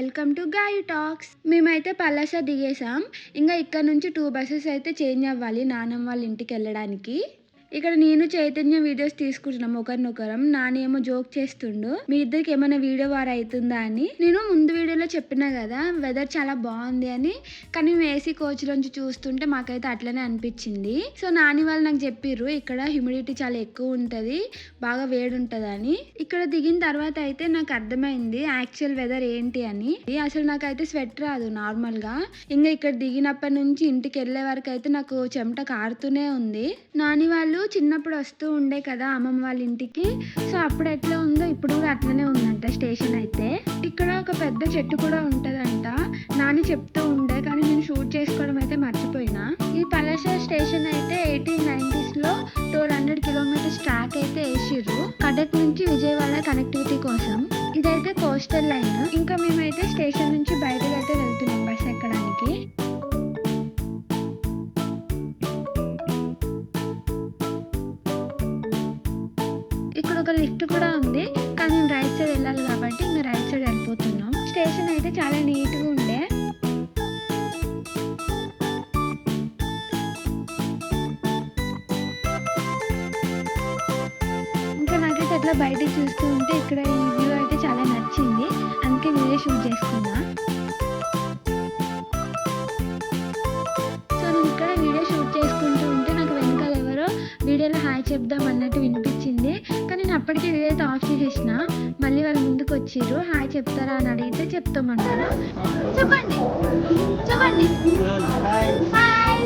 Welcome to గాయు talks. మేమైతే పలాస దిగేసాం. ఇంకా ఇక్కడ నుంచి 2 బస్సెస్ అయితే చేంజ్ అవ్వాలి నానమ్మ వాళ్ళ ఇంటికి వెళ్ళడానికి. ఇక్కడ నేను చైతన్య వీడియోస్ తీసుకుంటున్నాం ఒకరినొకరం. నానేమో జోక్ చేస్తుండు మీ ఇద్దరికి ఏమైనా వీడియో వార్ అవుతుందా అని. నేను ముందు వీడియోలో చెప్పినా కదా వెదర్ చాలా బాగుంది అని, కానీ మేము ఏసీ కోచ్ లోంచి చూస్తుంటే మాకైతే అట్లనే అనిపించింది. సో నాని వాళ్ళు నాకు చెప్పిర్రు ఇక్కడ హ్యూమిడిటీ చాలా ఎక్కువ ఉంటది, బాగా వేడి ఉంటది అని. ఇక్కడ దిగిన తర్వాత అయితే నాకు అర్థమైంది యాక్చువల్ వెదర్ ఏంటి అని. అసలు నాకైతే స్వెట్ రాదు నార్మల్ గా. ఇంకా ఇక్కడ దిగినప్పటి నుంచి ఇంటికి వెళ్ళే వరకు అయితే నాకు చెమట కారుతూనే ఉంది. నాని వాళ్ళు చిన్నప్పుడు వస్తూ ఉండే కదా అమ్మమ్మ వాళ్ళ ఇంటికి, సో అప్పుడు ఎట్లా ఉందో ఇప్పుడు కూడా అట్లనే ఉందంట స్టేషన్ అయితే. ఇక్కడ ఒక పెద్ద చెట్టు కూడా ఉంటదంట నాని చెప్తూ ఉండే, కానీ నేను షూట్ చేసుకోవడం అయితే మర్చిపోయినా. ఈ పలాస స్టేషన్ అయితే 1890s లో 1200 కిలోమీటర్స్ ట్రాక్ అయితే వేసిర్రు కటక్ నుంచి విజయవాడ కనెక్టివిటీ కోసం. ఇదైతే కోస్టల్ లైన్. ఇంకా మేమైతే స్టేషన్ నుంచి బయటకు అయితే వెళ్తున్నాం బస్ ఎక్కడానికి. ఇక్కడ ఒక లిఫ్ట్ కూడా ఉంది, కానీ మేము రైట్ సైడ్ వెళ్ళాలి కాబట్టి ఇంకా రైట్ సైడ్ వెళ్ళిపోతున్నాం. స్టేషన్ అయితే చాలా నీట్ గా ఉండే. ఇంకా నాకైతే అట్లా బయటకు చూస్తూ ఉంటే ఇక్కడ ఈ వ్యూ అయితే చాలా నచ్చింది, అందుకే వీడియో షూట్ చేసుకున్నా. సో నేను ఇక్కడ వీడియో షూట్ చేసుకుంటూ ఉంటే నాకు వెనకాల ఎవరో వీడియోలో హాయ్ చెప్దాం అన్నట్టు వినిపించింది, కానీ నేను అప్పటికే వీడియో అయితే ఆఫ్ చేసేసిన. మళ్ళీ వాళ్ళు ముందుకు వచ్చిర్రు, హాయ్ చెప్తారా అని అడిగితే చెప్తామన్నారు. చెప్పండి చెప్పండి హాయ్.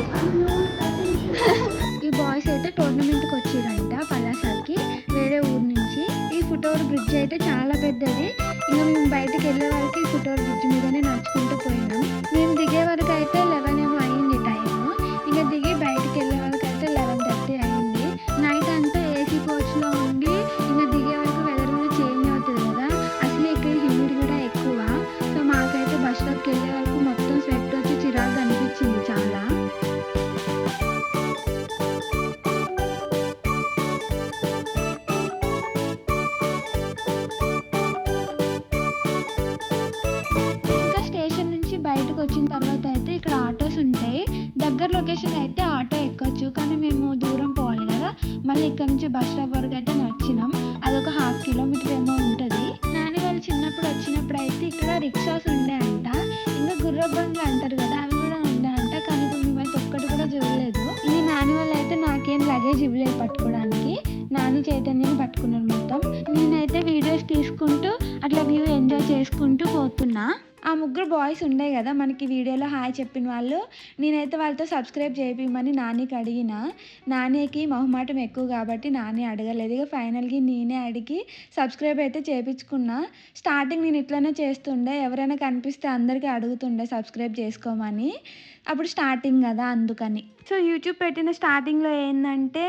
ఈ బాయ్స్ అయితే టోర్నమెంట్కి వచ్చిరంట పలాసకి వేరే ఊరు నుంచి. ఈ ఫుట్ఓవర్ బ్రిడ్జ్ అయితే చాలా పెద్దది. ఇంకా మేము బయటకు వెళ్ళే వరకు ఈ ఫుట్ఓవర్ బ్రిడ్జ్ మీదనే నడుచుకుంటూ పోయినాం. మేము దిగే వరకు అయితే 11 ఏమో అయింది టైం. ఇంకా దిగి బయటకు వెళ్ళే వరకు అయితే 11:30 అయింది. నైట్ అంతా ఏసీ కోచ్ లో ఉండి ఇంకా దిగే వరకు వెదర్ కూడా చేంజ్ అవుతుంది కదా, అసలు ఇక్కడ హ్యూమిడ్ కూడా ఎక్కువ. సో మాకైతే బస్ స్టాప్కి వెళ్ళే వరకు మొత్తం స్వెట్ వచ్చి చిరాకు అనిపించింది చాలా. ఇంకా స్టేషన్ నుంచి బయటకు వచ్చిన తర్వాత అయితే ఇక్కడ ఆటోస్ ఉంటాయి. దగ్గర లొకేషన్ అయితే ఆటో ఎక్కొచ్చు, కానీ మేము దూరం పోవాలి కదా, మళ్ళీ ఇక్కడ నుంచి బస్ స్టాప్ వరకు అయితే నడిచినాం. అదొక 1/2 కిలోమీటర్ ఏమో ఉంటుంది. నాని వాళ్ళు చిన్నప్పుడు వచ్చినప్పుడు అయితే ఇక్కడ రిక్షాస్ ఉండే అంట, ఇంకా గుర్రబండ్లు అంటారు కదా అవి కూడా ఉండే అంట, కానీ ఇప్పుడు మేమైతే ఒక్కటి కూడా చూడలేదు. ఇది నాని వాళ్ళు అయితే నాకేం లగేజ్ ఇవ్వలేదు పట్టుకోవడానికి, నాని చైతన్యం పట్టుకున్నారు మొత్తం. నేనైతే వీడియోస్ తీసుకుంటూ అట్లా వ్యూ ఎంజాయ్ చేసుకుంటూ పోతున్నా. ఆ ముగ్గురు బాయ్స్ ఉండే కదా మనకి వీడియోలో హాయ్ చెప్పిన వాళ్ళు, నేనైతే వాళ్ళతో సబ్స్క్రైబ్ చేయించమని నానికి అడిగిన. నానికి మొహమాటం ఎక్కువ కాబట్టి నాని అడగలేదు. ఇక ఫైనల్గా నేనే అడిగి సబ్స్క్రైబ్ అయితే చేయించుకున్నా. స్టార్టింగ్ నేను ఇట్లనే చేస్తుండే, ఎవరైనా కనిపిస్తే అందరికీ అడుగుతుండే సబ్స్క్రైబ్ చేసుకోమని, అప్పుడు స్టార్టింగ్ కదా అందుకని. సో యూట్యూబ్ పెట్టిన స్టార్టింగ్లో ఏంటంటే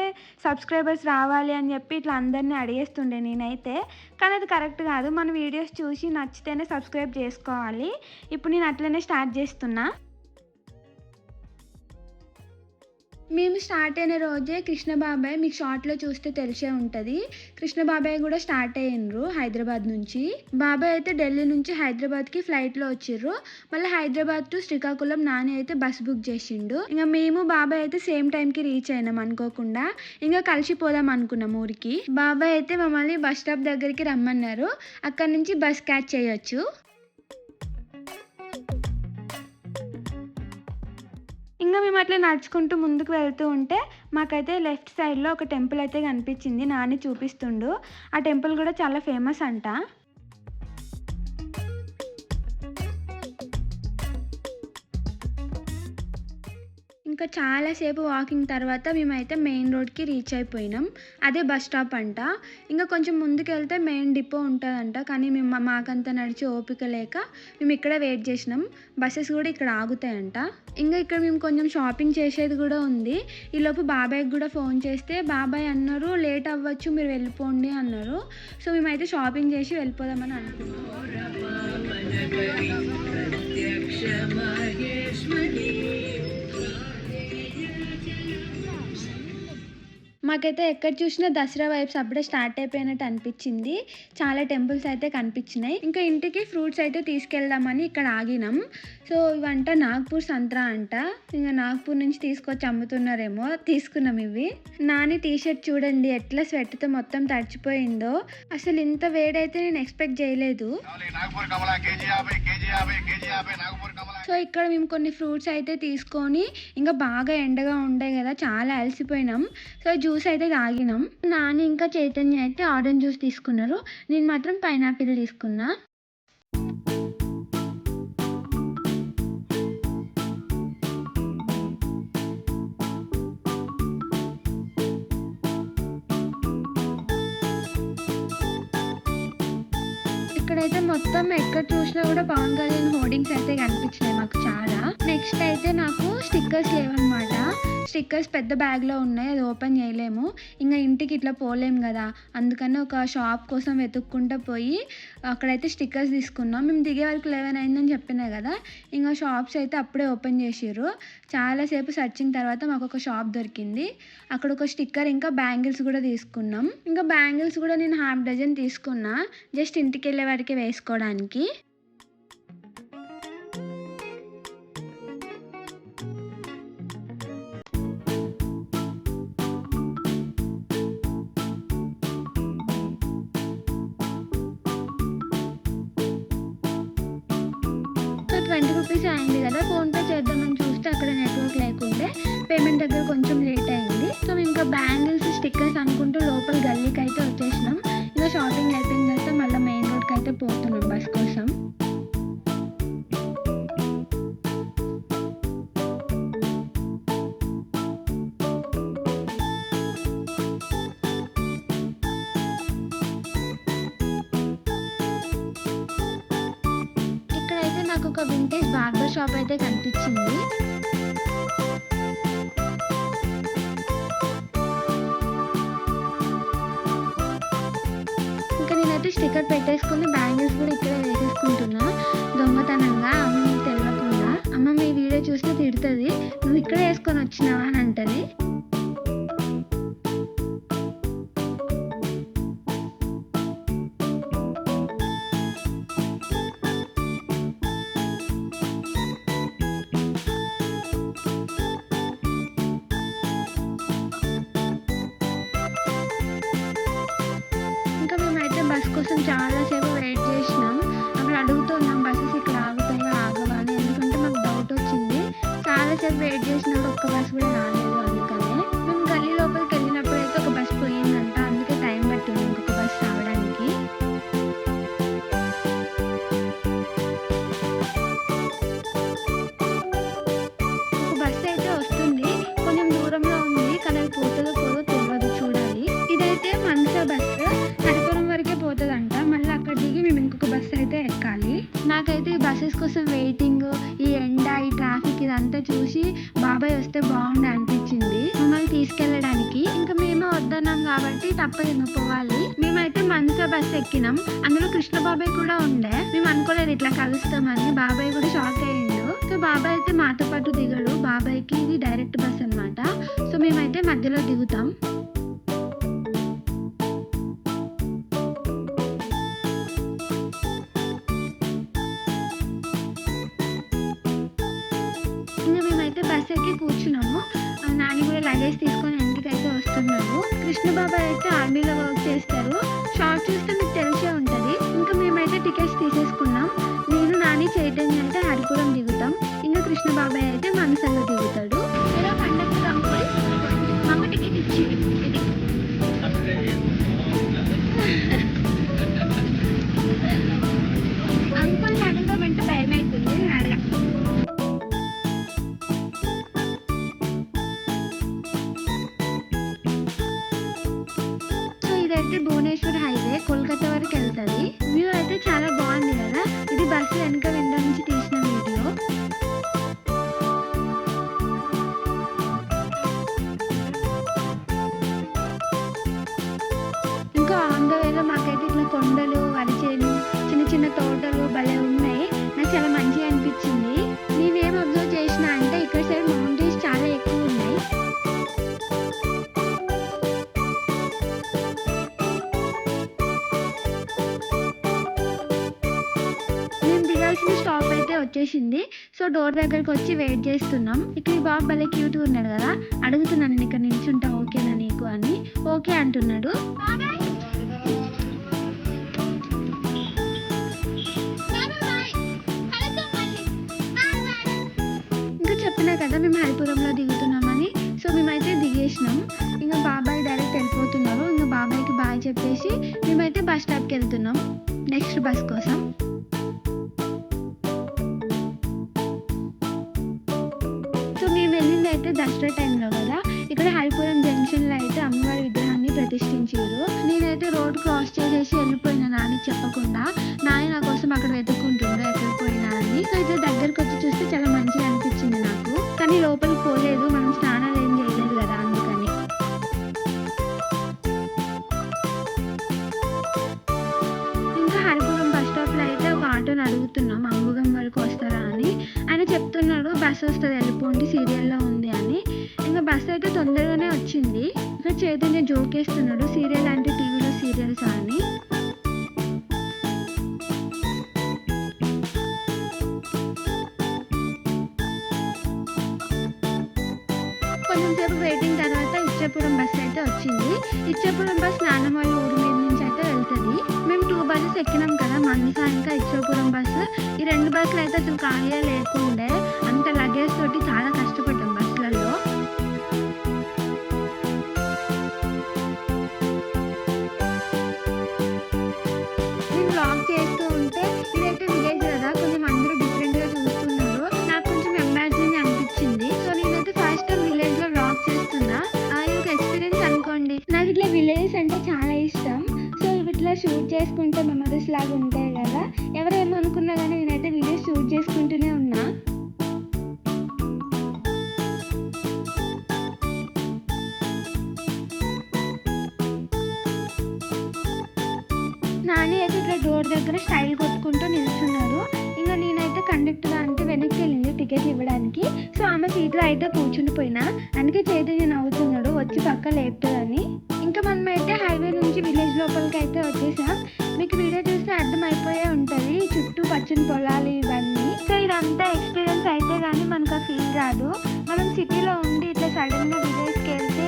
సబ్స్క్రైబర్స్ రావాలి అని చెప్పి ఇట్లా అందరినీ అడిగేస్తుండే నేనైతే, కానీ అది కరెక్ట్ కాదు. మన వీడియోస్ చూసి నచ్చితేనే సబ్స్క్రైబ్ చేసుకోవాలి. ఇప్పుడు నేను అట్లనే స్టార్ట్ చేస్తున్నా. మేము స్టార్ట్ అయిన రోజే కృష్ణ బాబాయ్, మీకు షార్ట్లో చూస్తే తెలిసే ఉంటుంది, కృష్ణ బాబాయ్ కూడా స్టార్ట్ అయ్యిండ్రు హైదరాబాద్ నుంచి. బాబాయ్ అయితే ఢిల్లీ నుంచి హైదరాబాద్కి ఫ్లైట్లో వచ్చిర్రు. మళ్ళీ హైదరాబాద్ టు శ్రీకాకుళం నాని అయితే బస్ బుక్ చేసిండు. ఇంకా మేము బాబాయ్ అయితే సేమ్ టైంకి రీచ్ అయినాం అనుకోకుండా. ఇంకా కలిసిపోదాం అనుకున్నాం ఊరికి. బాబాయ్ అయితే మమ్మల్ని బస్ స్టాప్ దగ్గరికి రమ్మన్నారు, అక్కడ నుంచి బస్ క్యాచ్ చేయొచ్చు. ఇంకా మేము అట్లా నడుచుకుంటూ ముందుకు వెళ్తూ ఉంటే మాకైతే లెఫ్ట్ సైడ్లో ఒక టెంపుల్ అయితే కనిపించింది, నాని చూపిస్తుండు. ఆ టెంపుల్ కూడా చాలా ఫేమస్ అంట. ఇంకా చాలాసేపు వాకింగ్ తర్వాత మేమైతే మెయిన్ రోడ్కి రీచ్ అయిపోయినాం. అదే బస్ స్టాప్ అంట. ఇంకా కొంచెం ముందుకు వెళ్తే మెయిన్ డిపో ఉంటుందంట, కానీ మేము మాకంతా నడిచి ఓపిక లేక మేము ఇక్కడ వెయిట్ చేసినాం. బస్సెస్ కూడా ఇక్కడ ఆగుతాయంట. ఇంకా ఇక్కడ మేము కొంచెం షాపింగ్ చేసేది కూడా ఉంది. ఈలోపు బాబాయ్కి కూడా ఫోన్ చేస్తే బాబాయ్ అన్నారు లేట్ అవ్వచ్చు మీరు వెళ్ళిపోండి అన్నారు. సో మేమైతే షాపింగ్ చేసి వెళ్ళిపోదామని అనుకున్నాం. మాకైతే ఎక్కడ చూసినా దసరా వైబ్స్ అప్పుడే స్టార్ట్ అయిపోయినట్టు అనిపించింది. చాలా టెంపుల్స్ అయితే కనిపించినాయి. ఇంకా ఇంటికి ఫ్రూట్స్ అయితే తీసుకెళ్దామని ఇక్కడ ఆగినాం. సో ఇవంట నాగ్పూర్ సంత్రా అంట. ఇంకా నాగ్పూర్ నుంచి తీసుకొచ్చి అమ్ముతున్నారేమో. తీసుకున్నాం ఇవి. నాని టీషర్ట్ చూడండి ఎట్లా స్వెట్తో మొత్తం తడిచిపోయిందో. అసలు ఇంత వేడైతే నేను ఎక్స్పెక్ట్ చేయలేదు. సో ఇక్కడ మేము కొన్ని ఫ్రూట్స్ అయితే తీసుకొని ఇంకా బాగా ఎండగా ఉండే కదా, చాలా అలసిపోయినాం. సో జ్యూస్ అయితే తాగినాం. నాని ఇంకా చైతన్య అయితే ఆరెంజ్ జ్యూస్ తీసుకున్నారు. నేను మాత్రం పైనాపిల్ తీసుకున్నా. ఇక్కడైతే మొత్తం ఎక్కడ చూసినా కూడా పవన్ కళ్యాణ్ హోర్డింగ్స్ అయితే కనిపించినాయి మాకు చాలా. నెక్స్ట్ అయితే నాకు స్టిక్కర్స్ లేవన్నమాట. స్టిక్కర్స్ పెద్ద బ్యాగ్లో ఉన్నాయి, అది ఓపెన్ చేయలేము. ఇంకా ఇంటికి ఇట్లా పోలేము కదా, అందుకని ఒక షాప్ కోసం వెతుక్కుంటూ పోయి అక్కడైతే స్టిక్కర్స్ తీసుకున్నాం. మేము దిగే వరకు 11 అయిందని చెప్పినా కదా, ఇంకా షాప్స్ అయితే అప్పుడే ఓపెన్ చేసిర్రు. చాలాసేపు సర్చింగ్ తర్వాత మాకు ఒక షాప్ దొరికింది. అక్కడ ఒక స్టిక్కర్ ఇంకా బ్యాంగిల్స్ కూడా తీసుకున్నాం. ఇంకా బ్యాంగిల్స్ కూడా నేను 1/2 డజన్ తీసుకున్నా, జస్ట్ ఇంటికి వెళ్ళే వారికి వేసుకోవడానికి. ₹20 అయింది కదా, ఫోన్పే చేద్దామని చూస్తే అక్కడ నెట్వర్క్ లేకుంటే పేమెంట్ దగ్గర కొంచెం లేట్ అయింది. సో ఇంకా బ్యాంగిల్స్ స్టిక్కర్స్ అనుకుంటూ లోపల గల్లీకి అయితే వచ్చేసినాం. ఇంకా షాపింగ్ అయిపోయిన తర్వాత మళ్ళీ మెయిన్ రోడ్కి అయితే పోతున్నాం బస్ కోసం. ఇక్కడైతే నాకు ఒక వింటేజ్ బార్బర్ షాప్ అయితే కనిపించింది. ఇంకా నేనైతే స్టిక్కర్ పెట్టేసుకుని బ్యాంగిల్స్ కూడా ఇక్కడే వేసేసుకుంటున్నా దొంగతనంగా, అమ్మకి తెలియకుండా. అమ్మ మీ వీడియో చూస్తే తిడుతుంది, నువ్వు ఇక్కడే వేసుకొని వచ్చినావా అని అంటది. ఇంకా మేమైతే బస్ కోసం చాలాసేపు వెయిట్ చేసినాం. అక్కడ అడుగుతున్నాం బస్సెస్ ఇక్కడ ఆగుతాయో ఆగవా అని, ఎందుకంటే మాకు డౌట్ వచ్చింది. చాలాసేపు వెయిట్ చేసినప్పుడు ఒక్క బస్ కూడా రాలేదు. అందుకనే మేము గల్లీ లోపలికి వెళ్ళినప్పుడు అయితే ఒక బస్ పోయిందంట, అందుకే టైం పట్టింది ఇంకొక బస్ రావడానికి. ఒక బస్ అయితే వస్తుంది, కొంచెం దూరంలో ఉంది కానీ అది పోతుందో పోదో తెలియదు, చూడాలి. ఇదైతే మనసా బస్ హరిపురం వరకే పోతుందంట. మళ్ళీ అక్కడ దిగి మేము ఇంకొక బస్సు అయితే ఎక్కాలి. నాకైతే ఈ బస్సెస్ కోసం వెయిటింగ్, ఈ ఎండ, ఈ ట్రాఫిక్ ఇదంతా చూసి బాబాయ్ వస్తే బాగుండు అనిపించింది మమ్మల్ని తీసుకెళ్ళడానికి. ఇంకా మేము వద్దన్నాం కాబట్టి తప్పదు పోవాలి. మేమైతే మనసా బస్సు ఎక్కినాం. అందులో కృష్ణ బాబాయ్ కూడా ఉండే. మేము అనుకోలేదు ఇట్లా కలుస్తామని. బాబాయ్ కూడా షాక్ అయ్యిండు. సో బాబాయ్ అయితే మాతో పాటు దిగడు. బాబాయ్కి ఇది డైరెక్ట్ బస్ అనమాట. సో మేమైతే మధ్యలో దిగుతాం. ఇంకా మేమైతే బస్ ఎక్కి కూర్చున్నాము. నాని కూడా లగేజ్ తీసుకొని ఇంటికి అయితే వస్తున్నాడు. కృష్ణ బాబాయ్ అయితే ఆర్మీలో వర్క్ చేస్తారు. షార్ట్ చూస్తే మీకు తెలిసే ఉంటుంది. ఇంకా మేమైతే టికెట్స్ తీసేసుకున్నాం. నేను, నాని, చైతన్య అయితే హరిపురం దిగుతాం. ఇంకా కృష్ణ బాబాయ్ అయితే మనసంలో దిగుతాడు. ఇలా కండక్టర్ అంకుల్ మాకు టికెట్ ఇచ్చి అంకుల్ అడగమంటే భయం అవుతుంది, అడగ. సో ఇదైతే భువనేశ్వర్ హైవే కోల్కతా వరకు వెళ్తుంది. వ్యూ అయితే చాలా బాగుంది కదా. ఇది బస్సు వెనక విండో నుంచి తీసిన వీడియో. ఎక్కాల్సిన స్టాప్ అయితే వచ్చేసింది. సో డోర్ దగ్గరికి వచ్చి వెయిట్ చేస్తున్నాం. ఇక్కడ ఈ బాబు భలే క్యూట్గా ఉన్నాడు కదా. అడుగుతున్నాను, నేను ఇక్కడ నిల్చుంటా ఓకేనా నీకు అని. ఓకే అంటున్నాడు. ఇంకా చెప్పినా కదా మేము హరిపురంలో దిగుతున్నామని. సో మేమైతే దిగేసినాం. ఇంకా బాబాయ్ డైరెక్ట్ వెళ్ళిపోతున్నారు. ఇంకా బాబాయ్కి బాయ్ చెప్పేసి మేమైతే బస్ స్టాప్కి వెళ్తున్నాం నెక్స్ట్ బస్ కోసం. సో మేము వెళ్ళింది అయితే దసరా టైంలో కదా. ఇక్కడ హరిపురం జంక్షన్లో అయితే అమ్మవారి విగ్రహాన్ని ప్రతిష్ఠించారు. నేనైతే రోడ్ క్రాస్ చేసేసి వెళ్ళిపోయినా నాన్నకి చెప్పకుండా. నాన్న నా కోసం అక్కడ వెతుక్కుంటుండ్రు ఎక్కడికి పోయినా అని. సో అయితే దగ్గరకు వచ్చి చూస్తే చాలా మంచిగా అనిపించింది నాకు. కానీ లోపలికి పోలేదు, మనం స్నానాలు ఏం చేయలేదు కదా అందుకని. ఇంకా హరిపురం బస్ స్టాప్లో అయితే ఒక ఆటోని అడుగుతున్నాం అంబుగం వరకు వస్తారా అని. ఆయన చెప్తున్నాడు బస్సు వస్తుంది వెళ్ళిపోండి సీరియల్లో ఉంది అని. ఇంకా బస్సు అయితే తొందరగానే వచ్చింది. ఇంకా చైతన్య జోకేస్తున్నాడు, సీరియల్ అంటే టీవీలో సీరియల్సా అని. కొంచెం సేపు వెయిటింగ్ తర్వాత ఇచ్చాపురం బస్ అయితే వచ్చింది. ఇచ్చాపురం బస్ నాన్నమ్మ వాళ్ళ ఊరి మీద నుంచి అయితే వెళ్తుంది. మేము 2 బస్సెస్ ఎక్కినాం కదా, మన్నిసా ఇంకా ఇచ్చాపురం బస్సు. ఈ 2 బస్సులు అయితే అసలు ఖాళీ లేకుండే. అంత లగేజ్ తోటి చాలా కష్టపడ్డాం బస్సులలో. నేను వ్లాగ్ చేస్తూ ఉంటే ఇదైతే విలేజ్ కదా, కొంచెం అందరూ డిఫరెంట్గా చూస్తున్నారు. నాకు కొంచెం ఎంబారసింగ్ అనిపించింది. సో నేనైతే ఫస్ట్ టైం విలేజ్లో వ్లాగ్ చేస్తున్నా. ఇది ఒక ఎక్స్పీరియన్స్ అనుకోండి. నాకు ఇట్లా విలేజ్ అంటే చాలా ఇష్టం. సో ఇట్లా షూట్ చేసుకుంటే మెమరీస్ లాగా ఉంటాయి కదా. ఎవరేమనుకున్నా కానీ నేనైతే వీడియోస్ షూట్ చేసుకుంటూనే ఉన్నా. నాని అయితే ఇట్లా డోర్ దగ్గర స్టైల్ కొట్టుకుంటూ నిల్చున్నారు. ఇంకా నేనైతే కండక్టర్ అంటే వెనక్కి వెళ్ళింది టికెట్ ఇవ్వడానికి. సో ఆమె సీట్లో అయితే కూర్చుండిపోయినా. అందుకే చైతన్య నవ్వుతున్నాడు వచ్చి పక్క లేపుతుందని. ఇంకా మనమైతే హైవే నుంచి విలేజ్ లోపలికి అయితే వచ్చేసాం. మీకు వీడియో చూస్తే అర్థమైపోయే ఉంటుంది చుట్టూ పచ్చని పొలాలు ఇవన్నీ. సో ఇదంతా ఎక్స్పీరియన్స్ అయితే కానీ మనకు ఆ ఫీల్ రాదు. మనం సిటీలో ఉండి ఇట్లా సడన్గా విలేజ్కి వెళ్తే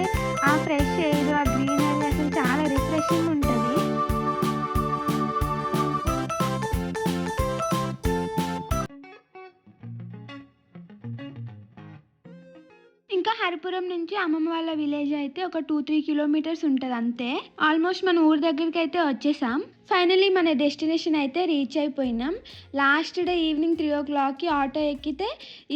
ఆ ఫ్రెష్ ఎయిర్, ఆ గ్రీనరీ అసలు చాలా రిఫ్రెషింగ్ ఉంటుంది. ఇంకా హరిపురం నుంచి అమ్మమ్మ వాళ్ళ విలేజ్ అయితే ఒక 2-3 కిలోమీటర్స్ ఉంటుంది అంతే. ఆల్మోస్ట్ మన ఊరి దగ్గరికి అయితే వచ్చేసాం. ఫైనలీ మన డెస్టినేషన్ అయితే రీచ్ అయిపోయినాం. లాస్ట్ డే ఈవినింగ్ 3 o'clockకి ఆటో ఎక్కితే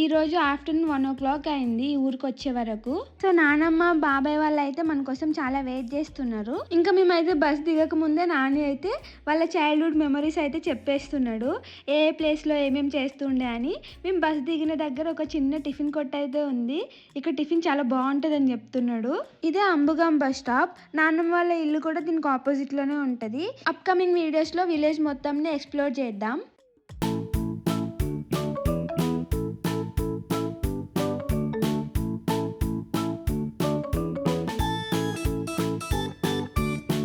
ఈరోజు ఆఫ్టర్నూన్ 1 o'clock అయింది ఈ ఊరికి వచ్చే వరకు. సో నానమ్మ బాబాయ్ వాళ్ళు అయితే మన కోసం చాలా వెయిట్ చేస్తున్నారు. ఇంకా మేమైతే బస్ దిగక ముందే నాని అయితే వాళ్ళ చైల్డ్హుడ్ మెమరీస్ అయితే చెప్పేస్తున్నాడు, ఏ ప్లేస్లో ఏమేమి చేస్తుండే అని. మేము బస్ దిగిన దగ్గర ఒక చిన్న టిఫిన్ కొట్టు అయితే ఉంది. ఇక్కడ టిఫిన్ చాలా బాగుంటుంది అని చెప్తున్నాడు. ఇదే అంబుగం బస్ స్టాప్. నాన్నమ్మ వాళ్ళ ఇల్లు కూడా దీనికి ఆపోజిట్లోనే ఉంటుంది. అప్కమింగ్ వీడియోస్లో విలేజ్ మొత్తంని ఎక్స్ప్లోర్ చేద్దాం.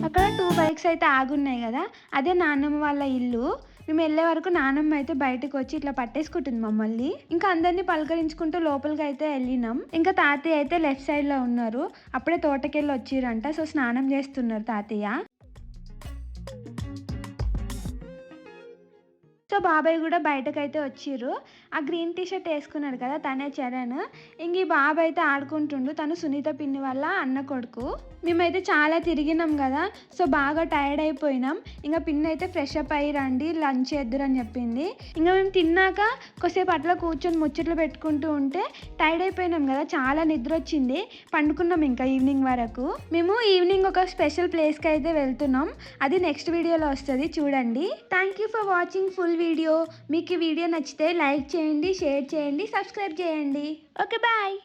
అక్కడ 2 బైక్స్ అయితే ఆగున్నాయి కదా, అదే నాన్నమ్మ వాళ్ళ ఇల్లు. మేము వెళ్ళే వరకు నాన్నమ్మ అయితే బయటకు వచ్చి ఇట్లా పట్టేసుకుంటుంది మమ్మల్ని. ఇంకా అందరినీ పలకరించుకుంటూ లోపలికి అయితే వెళ్ళినాం. ఇంకా తాతయ్య అయితే లెఫ్ట్ సైడ్లో ఉన్నారు. అప్పుడే తోటకెళ్ళి వచ్చిరంట. సో స్నానం చేస్తున్నారు తాతయ్య. సో బాబాయ్ కూడా బయటకైతే వచ్చిర్రు. ఆ గ్రీన్ టీ షర్ట్ వేసుకున్నాడు కదా తనే చరణ్. ఇంక ఈ బాబాయ్ అయితే ఆడుకుంటుండు. తను సునీత పిన్ని వల్ల అన్న కొడుకు. మేమైతే చాలా తిరిగినాం కదా, సో బాగా టైర్డ్ అయిపోయినాం. ఇంకా పిన్ని అయితే ఫ్రెష్ అప్ అయ్యి రండి లంచ్ చేద్దురు అని చెప్పింది. ఇంకా మేము తిన్నాక కొద్దిసేపు అట్లా కూర్చొని ముచ్చట్లు పెట్టుకుంటూ ఉంటే టైర్డ్ అయిపోయినాం కదా, చాలా నిద్ర వచ్చింది. పండుకున్నాం ఇంకా ఈవినింగ్ వరకు. మేము ఈవినింగ్ ఒక స్పెషల్ ప్లేస్కి అయితే వెళ్తున్నాం. అది నెక్స్ట్ వీడియోలో వస్తుంది, చూడండి. Thank you for watching full video. మీకు ఈ వీడియో నచ్చితే లైక్ చేయండి, షేర్ చేయండి, సబ్స్క్రైబ్ చేయండి. Okay bye.